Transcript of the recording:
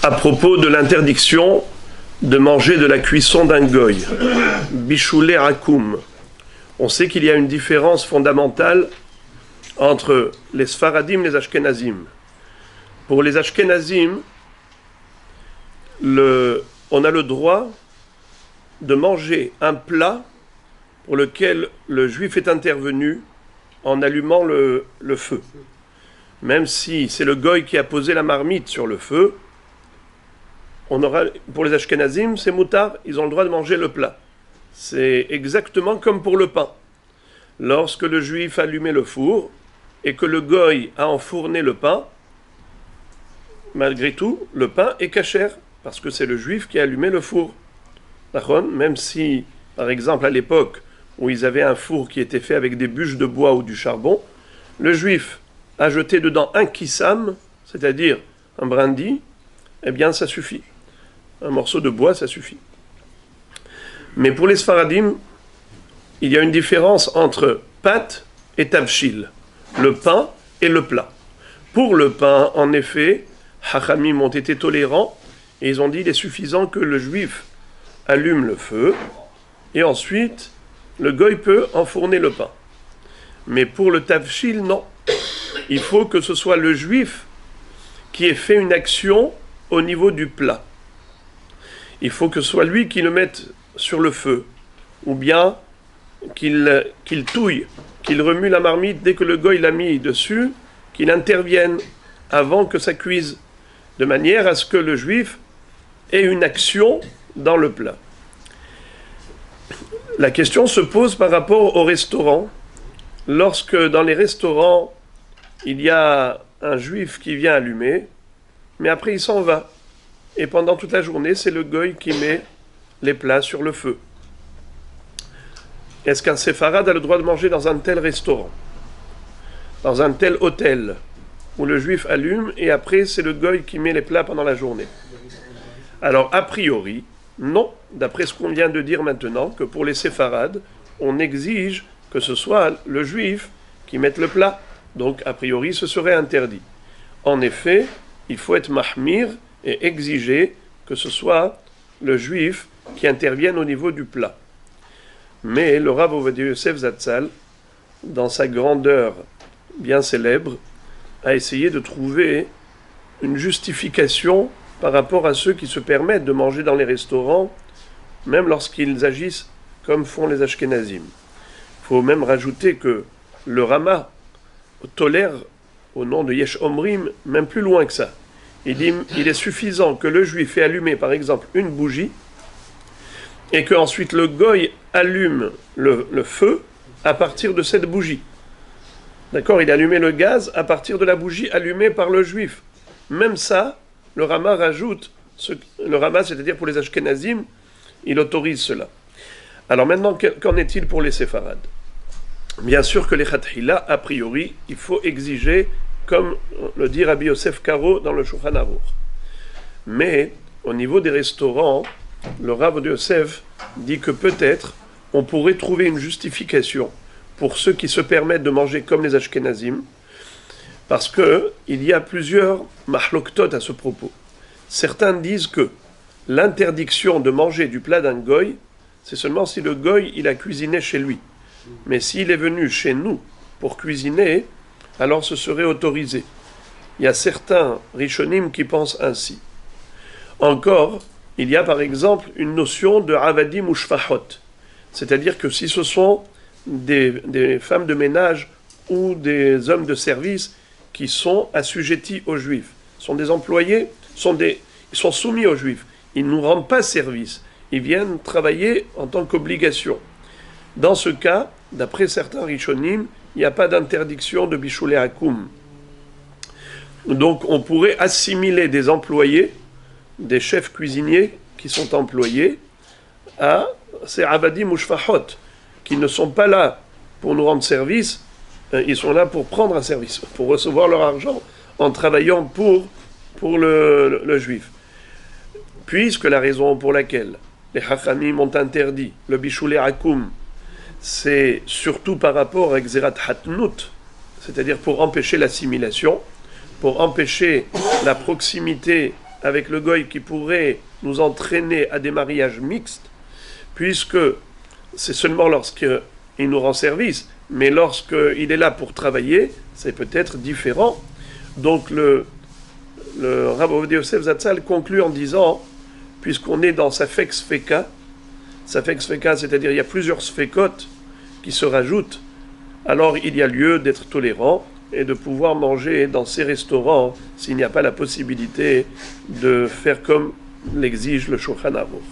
À propos de l'interdiction de manger de la cuisson d'un goy, bichoulé akoum, on sait qu'il y a une différence fondamentale entre les Sfaradim et les Ashkenazim. Pour les Ashkenazim, on a le droit de manger un plat pour lequel le juif est intervenu en allumant le feu. Même si c'est le goy qui a posé la marmite sur le feu, pour les Ashkenazim, c'est moutard, ils ont le droit de manger le plat. C'est exactement comme pour le pain. Lorsque le juif allumait le four et que le goy a enfourné le pain, malgré tout, le pain est kasher, parce que c'est le juif qui a allumé le four. Même si, par exemple, à l'époque où ils avaient un four qui était fait avec des bûches de bois ou du charbon, le juif a jeté dedans un kissam, c'est-à-dire un brindis, eh bien ça suffit. Un morceau de bois, ça suffit. Mais pour les Sfaradim, il y a une différence entre pâte et tavshil, le pain et le plat. Pour le pain, en effet, Hachamim ont été tolérants et ils ont dit qu'il est suffisant que le juif allume le feu et ensuite le goy peut enfourner le pain. Mais pour le tavshil, non. Il faut que ce soit le juif qui ait fait une action au niveau du plat. Il faut que ce soit lui qui le mette sur le feu, ou bien qu'il touille, qu'il remue la marmite dès que le goy l'a mis dessus, qu'il intervienne avant que ça cuise, de manière à ce que le juif ait une action dans le plat. La question se pose par rapport au restaurant. Lorsque dans les restaurants, il y a un juif qui vient allumer, mais après il s'en va. Et pendant toute la journée, c'est le goy qui met les plats sur le feu. Est-ce qu'un séfarade a le droit de manger dans un tel restaurant, dans un tel hôtel, où le juif allume et après c'est le goy qui met les plats pendant la journée? Alors, a priori, non, d'après ce qu'on vient de dire maintenant, que pour les séfarades, on exige que ce soit le juif qui mette le plat. Donc, a priori, ce serait interdit. En effet, il faut être mahmir et exiger que ce soit le juif qui intervienne au niveau du plat. Mais le Rav Ovadia Yosef Zatzal, dans sa grandeur bien célèbre, a essayé de trouver une justification par rapport à ceux qui se permettent de manger dans les restaurants, même lorsqu'ils agissent comme font les Ashkenazim. Il faut même rajouter que le Rama tolère, au nom de Yesh Omrim, même plus loin que ça. Il dit il est suffisant que le juif ait allumé, par exemple, une bougie, et qu'ensuite le goy allume le feu à partir de cette bougie. D'accord, il a allumé le gaz à partir de la bougie allumée par le juif. Même ça, le Rama rajoute, le Rama, c'est-à-dire pour les Ashkenazim, il autorise cela. Alors maintenant, qu'en est-il pour les séfarades? Bien sûr que les Khatkhila, a priori, il faut exiger, comme le dit Rabbi Yosef Karo dans le Shulchan Aruch. Mais, au niveau des restaurants, le Rav de Yosef dit que peut-être on pourrait trouver une justification pour ceux qui se permettent de manger comme les Ashkenazim, parce qu'il y a plusieurs mahloktot à ce propos. Certains disent que l'interdiction de manger du plat d'un goy, c'est seulement si le goy il a cuisiné chez lui. Mais s'il est venu chez nous pour cuisiner, alors ce serait autorisé. Il y a certains rishonim qui pensent ainsi. Encore, il y a par exemple une notion de avadim ou shfahot, c'est-à-dire que si ce sont des femmes de ménage ou des hommes de service qui sont assujettis aux juifs, sont des employés, ils sont soumis aux juifs, ils ne nous rendent pas service, ils viennent travailler en tant qu'obligation. Dans ce cas, d'après certains rishonim, il n'y a pas d'interdiction de bichoulé akoum. Donc on pourrait assimiler des employés, des chefs cuisiniers qui sont employés, à ces avadim ou shfahot, qui ne sont pas là pour nous rendre service, ils sont là pour prendre un service, pour recevoir leur argent en travaillant pour le juif. Puisque la raison pour laquelle les Chachamim ont interdit le bichoulé akoum, c'est surtout par rapport à Xerat Hatnut, c'est-à-dire pour empêcher l'assimilation, pour empêcher la proximité avec le goy qui pourrait nous entraîner à des mariages mixtes, puisque c'est seulement lorsqu'il nous rend service, mais lorsqu'il est là pour travailler, c'est peut-être différent. Donc le Rav Ovadia Yosef Zatzal conclut en disant, puisqu'on est dans Safek Sfeka, c'est-à-dire il y a plusieurs sfekot qui se rajoutent, alors il y a lieu d'être tolérant et de pouvoir manger dans ces restaurants s'il n'y a pas la possibilité de faire comme l'exige le Shulchan Aruch.